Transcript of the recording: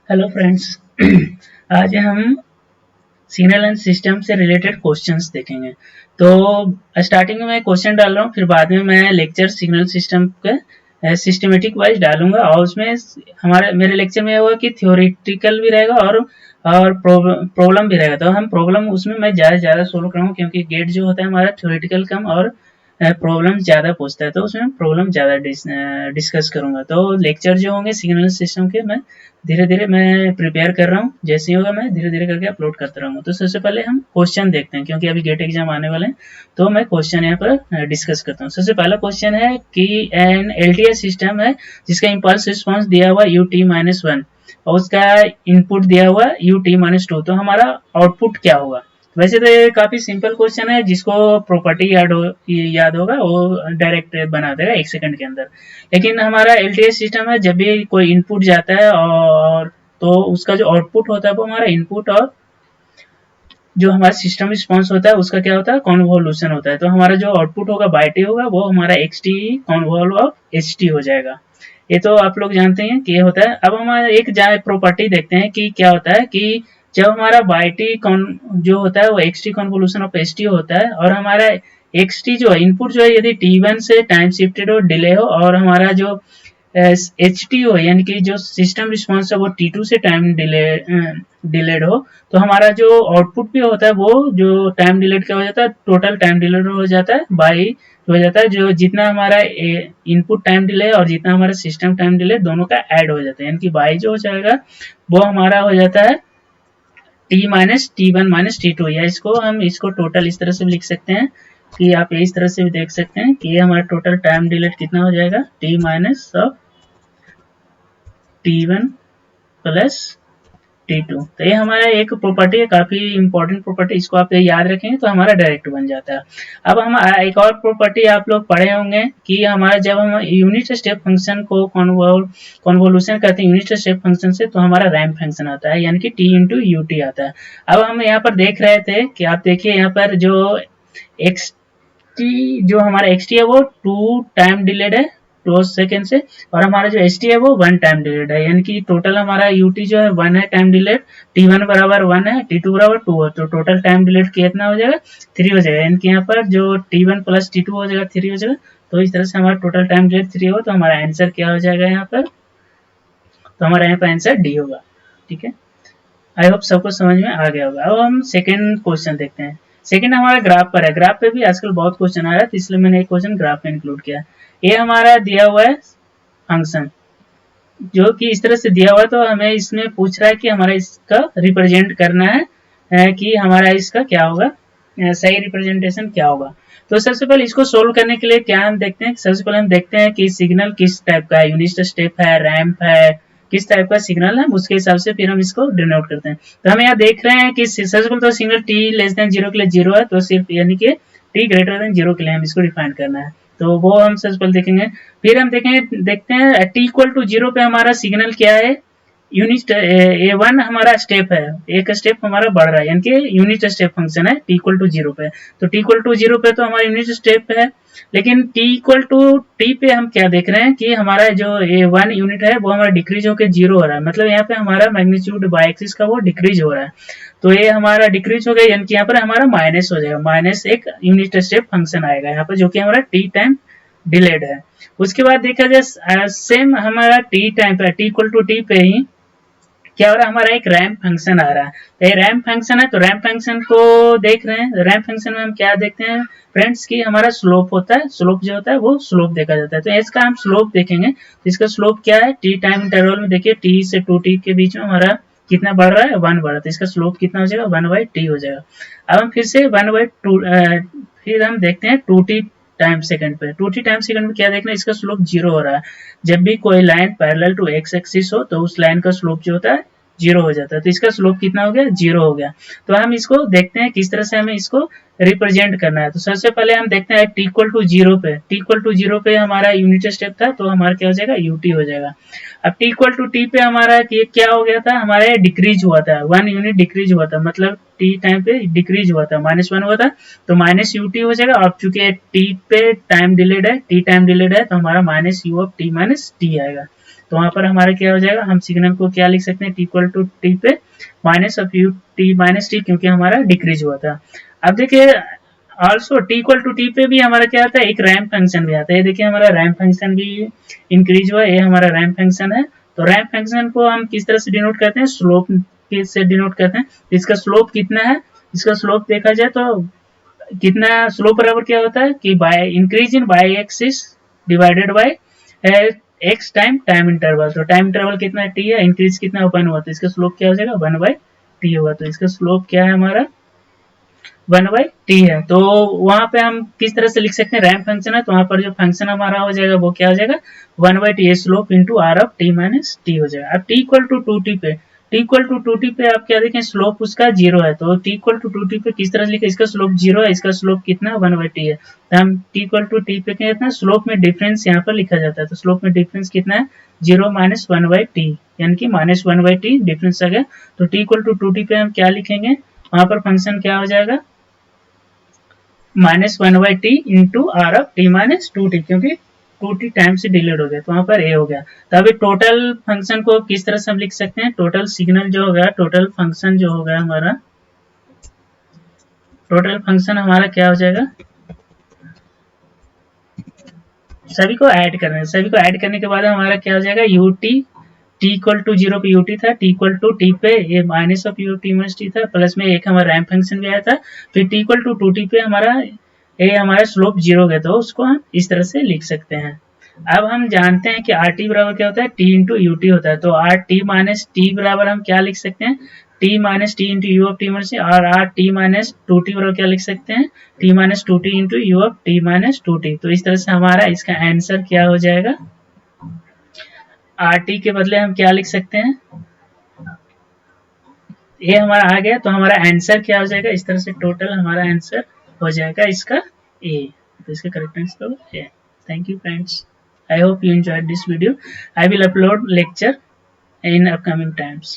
Hello friends. आज हम signal and system से रिलेटेड क्वेश्चंस देखेंगे। तो स्टार्टिंग में मैं क्वेश्चन डाल रहा हूँ, फिर बाद में मैं लेक्चर सिग्नल सिस्टम के सिस्टमेटिक वाइज डालूंगा और उसमें हमारे मेरे लेक्चर में होगा कि थियोरेटिकल भी रहेगा और प्रॉब्लम भी रहेगा। तो हम प्रॉब्लम उसमें मैं ज़्यादा सोल्व करूँगा क्योंकि गेट जो होता है हमारा थियोरेटिकल कम और प्रॉब्लम ज़्यादा पूछता है, तो उसमें प्रॉब्लम ज़्यादा डिस्कस करूंगा। तो लेक्चर जो होंगे सिग्नल सिस्टम के मैं धीरे धीरे मैं प्रिपेयर कर रहा हूँ, जैसे ही होगा मैं धीरे धीरे करके अपलोड करता रहूँगा। तो सबसे पहले हम क्वेश्चन देखते हैं क्योंकि अभी गेट एग्जाम आने वाले हैं, तो मैं क्वेश्चन यहाँ पर डिस्कस करता हूँ। सबसे पहला क्वेश्चन है कि एन एलटीआई सिस्टम है जिसका इम्पल्स रिस्पॉन्स दिया हुआ ut-1 और उसका इनपुट दिया हुआ ut-2, तो हमारा आउटपुट क्या होगा। वैसे तो ये काफी सिंपल क्वेश्चन है, जिसको प्रॉपर्टी याद होगा वो डायरेक्ट बना देगा 1 सेकंड के अंदर। लेकिन हमारा एलटीआई सिस्टम है, जब भी कोई इनपुट जाता है और तो उसका जो आउटपुट होता है वो हमारा इनपुट और जो हमारा सिस्टम रिस्पॉन्स होता है उसका क्या होता है, कॉन्वोल्यूशन होता है। तो हमारा जो आउटपुट होगा बाय टी होगा वो हमारा x t convolve of h t हो जाएगा। ये तो आप लोग जानते हैं कि ये होता है। अब हमारा एक प्रॉपर्टी देखते हैं कि क्या होता है कि जब हमारा बाय टी जो होता है वो x T convolution of h T होता है और हमारा एक्स टी जो इनपुट जो है यदि टी वन से टाइम शिफ्टेड हो, डिले हो, और हमारा जो एच टी हो यानी कि जो सिस्टम रिस्पॉन्स है वो टी टू से टाइम डिलेड हो, तो हमारा जो आउटपुट भी होता है वो जो टाइम डिलेड का हो जाता है, टोटल टाइम डिलेड हो जाता है बाई हो जाता है जो जितना हमारा इनपुट टाइम डिले और जितना हमारा सिस्टम टाइम डिले दोनों का ऐड हो जाता है, यानी कि बाई जो हो जाएगा वो हमारा हो जाता है t-t1 - t2, या इसको टोटल इस तरह से भी लिख सकते हैं कि आप इस तरह से भी देख सकते हैं कि ये हमारा टोटल टाइम डिलेड कितना हो जाएगा, t minus of t1 plus T2। तो ये हमारा एक प्रॉपर्टी है, काफी इंपॉर्टेंट प्रॉपर्टी, इसको आप याद रखेंगे तो हमारा डायरेक्ट बन जाता है। अब हम एक और प्रॉपर्टी आप लोग पढ़े होंगे कि हमारा जब हम यूनिट स्टेप फंक्शन को कॉन्वोल्यूशन करते हैं यूनिट स्टेप फंक्शन से, तो हमारा रैंप फंक्शन आता है यानी कि t इंटू यू टी आता है। अब हम यहाँ पर देख रहे थे कि आप देखिए यहाँ पर जो एक्स टी जो हमारा एक्स टी है वो 2 टाइम डिलेड है 2 सेकेंड से, और हमारा जो एस टी है वो 1 टाइम डिलेड है, यानी कि टोटल हमारा यू टी जो है 1 है टाइम डिलेड, t1 बराबर 1 है, t2 बराबर 2 है, तो टोटल टाइम डिलेड कितना हो जाएगा 3 हो जाएगा, यानी कि यहाँ पर जो t1 प्लस t2 हो जाएगा 3 हो जाएगा। तो इस तरह से हमारा टोटल टाइम डिलेड 3 होगा, तो हमारा आंसर क्या हो जाएगा यहाँ पर, तो हमारा यहाँ पर आंसर डी होगा। ठीक है, आई होप सबको समझ में आ गया होगा। अब हम सेकंड क्वेश्चन देखते हैं। सेकंड हमारा ग्राफ पर है, ग्राफ पे भी आजकल बहुत क्वेश्चन आ रहा है, तो इसलिए मैंने एक क्वेश्चन ग्राफ में इंक्लूड किया। ये हमारा दिया हुआ है फंक्शन जो कि इस तरह से दिया हुआ है, तो हमें इसमें पूछ रहा है कि हमारा इसका रिप्रेजेंट करना है कि हमारा इसका क्या होगा, सही रिप्रेजेंटेशन क्या होगा। तो सबसे पहले इसको सोल्व करने के लिए क्या हम देखते हैं, सबसे पहले हम देखते हैं कि सिग्नल किस टाइप का है, यूनिट स्टेप है, रैंप है, किस टाइप का सिग्नल है, उसके हिसाब से फिर हम इसको डिनोट करते हैं। तो हम यहाँ देख रहे हैं कि सबसे पहले तो सिग्नल t लेस देन 0 के लिए 0 है, तो सिर्फ यानी कि t ग्रेटर देन 0 के लिए हम इसको डिफाइन करना है, तो वो हम सबसे पहले देखेंगे। फिर हम देखते हैं t इक्वल टू 0 पे हमारा सिग्नल क्या है, यूनिट a1 हमारा स्टेप है, एक स्टेप हमारा बढ़ रहा है, यानी कि यूनिट स्टेप फंक्शन है t इक्वल टू 0 पे, तो t इक्वल टू 0 पे तो हमारा यूनिट स्टेप है। लेकिन t इक्वल टू t पे हम क्या देख रहे हैं कि हमारा जो a1 यूनिट है वो हमारा डिक्रीज होकर 0 हो रहा है, मतलब यहाँ पे हमारा मैग्नीट्यूड बाय एक्सिस का वो डिक्रीज हो रहा है, तो ये हमारा डिक्रीज हो गया, यानी कि यहाँ पर हमारा माइनस हो जाएगा, माइनस एक यूनिट स्टेप फंक्शन आएगा यहाँ पर जो कि हमारा t टाइम डिलेड है। उसके बाद देखा जाए सेम हमारा टी टाइम पे टी इक्वल टू टी पे ही क्या हो रहा है, हमारा एक रैंप फंक्शन आ रहा है, तो ये रैंप फंक्शन है, तो रैंप फंक्शन को देख रहे हैं। रैंप फंक्शन में हम क्या देखते हैं फ्रेंड्स की हमारा स्लोप होता है, स्लोप जो होता है वो स्लोप देखा जाता है, तो इसका हम स्लोप देखेंगे। तो इसका स्लोप क्या है, टी टाइम इंटरवल में देखिए टी से 2t के बीच में हमारा कितना बढ़ रहा है, 1 बढ़ रहा है, तो इसका स्लोप कितना हो जाएगा 1/t हो जाएगा। अब हम फिर से 1/2 फिर हम देखते हैं 2t टाइम सेकंड पे, 2t टाइम सेकंड में क्या देखना है, इसका स्लोप 0 हो रहा है। जब भी कोई line parallel to x axis हो तो उस लाइन का स्लोप जो होता है 0 हो जाता है, तो इसका स्लोप कितना हो गया 0 हो गया। तो हम इसको देखते हैं किस तरह से हमें इसको रिप्रेजेंट करना है। तो सबसे पहले हम देखते हैं टी इक्वल टू 0 पे, टी इक्वल टू 0 पे हमारा यूनिट स्टेप था, तो हमारा क्या हो जाएगा यूटी हो जाएगा। अब टी इक्वल टू टी पे हमारा क्या हो गया था, हमारा डिक्रीज हुआ था, 1 यूनिट डिक्रीज हुआ था, मतलब टी टाइम पे डिक्रीज हुआ था, -1 हुआ था, तो माइनस यूटी हो जाएगा। अब चूंकि टी पे टाइम डिलेड है, टी टाइम डिलेड है, तो हमारा minus you of t minus T आएगा, तो वहां पर हमारा क्या हो जाएगा, हम सिग्नल को क्या लिख सकते हैं, टी इक्वल टू टी पे minus of u t minus t, क्योंकि हमारा डिक्रीज हुआ था। अब देखिए also t equal to t पे भी हमारा क्या आता है, एक रैंप फंक्शन भी आता है। देखिए हमारा रैंप फंक्शन भी इंक्रीज हुआ, ये हमारा रैंप फंक्शन है। तो रैंप फंक्शन को हम किस तरह से डिनोट करते हैं, स्लोप से डिनोट करते हैं। इसका स्लोप कितना है, इसका स्लोप देखा जाए तो कितना, स्लोप बराबर क्या होता है कि by increase in by Axis divided by x time interval. तो टाइम इंटरवल कितना टी है, इंक्रीज कितना 1 हुआ, तो इसका स्लोप क्या हो जाएगा 1 बाय टी होगा। तो इसका स्लोप क्या है हमारा 1 बाई टी है। तो वहां पे हम किस तरह से लिख सकते हैं, रैंप फंक्शन है तो वहां पर जो फंक्शन हमारा हो जाएगा वो क्या हो जाएगा 1 by t slope into r of t minus t हो जाएगा। अब t equal to two t पे, t equal to two t पे आप क्या देखें, स्लोप उसका 0 है। तो t equal to two t पे किस तरह से लिखे, इसका स्लोप 0 है, इसका स्लोप कितना 1 बाई टी है। तो हम टी इक्वल टू टी पे क्या स्लोप में डिफरेंस यहाँ पर लिखा जाता है। तो स्लोप में डिफरेंस कितना है 0 माइनस 1 बाई टी, यानी कि माइनस 1 बाई टी डिफरेंस आ गया। तो t equal to two t पे हम क्या लिखेंगे, वहां पर फंक्शन क्या हो जाएगा minus 1 by t into r of t minus two t, क्योंकि टू टी टाइम से डिलेड हो गया तो वहां पर ए हो गया। तो अभी टोटल फंक्शन को किस तरह से हम लिख सकते हैं, टोटल सिग्नल जो होगा, टोटल फंक्शन जो होगा हमारा, टोटल फंक्शन हमारा क्या हो जाएगा, सभी को ऐड करना है। सभी को ऐड करने के बाद हमारा क्या हो जाएगा u t, t equal to 0 पे यूटी था, टी इक्वल टू टी पे ये minus of u t minus T था, प्लस में एक हमारा रैंप फंक्शन भी आया था। फिर टी इक्वल टू टी पे हमारा ये हमारा स्लोप 0 है, तो उसको हम इस तरह से लिख सकते हैं। अब हम जानते हैं कि आर टी बराबर क्या होता है, टी इंटू यू टी होता है। तो आर टी माइनस टी बराबर हम क्या लिख सकते हैं, t minus t into u of t minus, और r t minus two t बराबर क्या लिख सकते हैं, t minus two t into u of t minus two t. तो इस तरह से हमारा इसका आंसर क्या हो जाएगा, आर टी के बदले हम क्या लिख सकते हैं, ये हमारा आ गया। तो हमारा आंसर क्या हो जाएगा, इस तरह से टोटल हमारा आंसर हो जाएगा इसका ए। तो इसका correct answer A. Thank you friends, I hope you enjoyed this video. I will upload lecture in upcoming times.